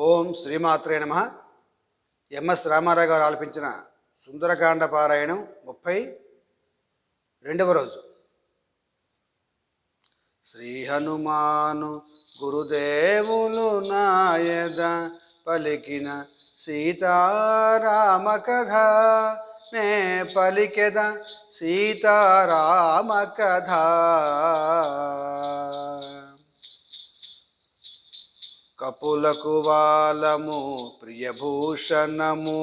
ఓం శ్రీమాత్రే నమ. ఎంఎస్ రామారావు గారు ఆలపించిన సుందరకాండ పారాయణం 32వ రోజు. శ్రీ హనుమాను గురుదేవులు నాయద పలికిన సీతారామ కథ, నే పలికెద సీతారామ కథ. కపులకు వాలము ప్రియభూషణము,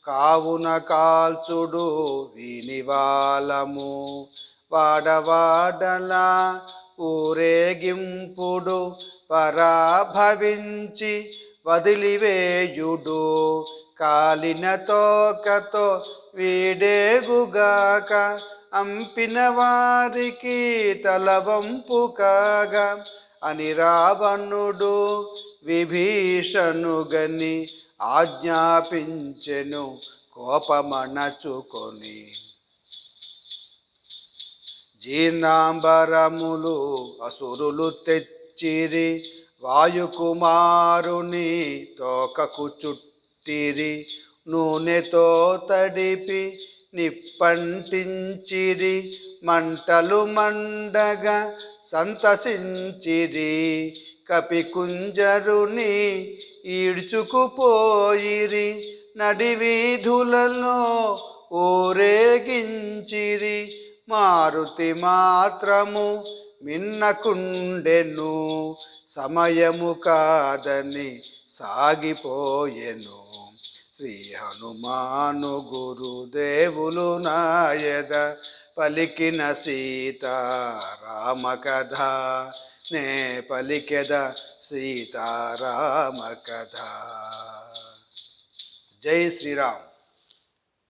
కావున కాల్చుడు వీనివాలము. వాడవాడల ఊరేగింపుడు, పరాభవించి వదిలివేయుడు. కాలిన తోకతో వీడేగుగాక, అంపిన వారికి తలవంపు కాగా అని రావణుడు విభీషణుగని ఆజ్ఞాపించెను కోపమణచుకొని. జీర్ణాంబరములు అసురులు తెచ్చిరి, వాయుకుమారుని తోకకు చుట్టిరి. నూనెతో తడిపి నిప్పంటించిరి, మంటలు మండగా సంతసించిరి. కపికుంజరుని ఈడ్చుకుపోయిరి, నడివీధులలో ఊరేగించిరి. మారుతి మాత్రము మిన్నకుండెను, సమయము కాదని సాగిపోయెను. శ్రీ హనుమాను గురుదేవులు నాయద పలికిన సీతారామ కథ, నే పలికెద సీతారామ కథ. జై శ్రీరామ్.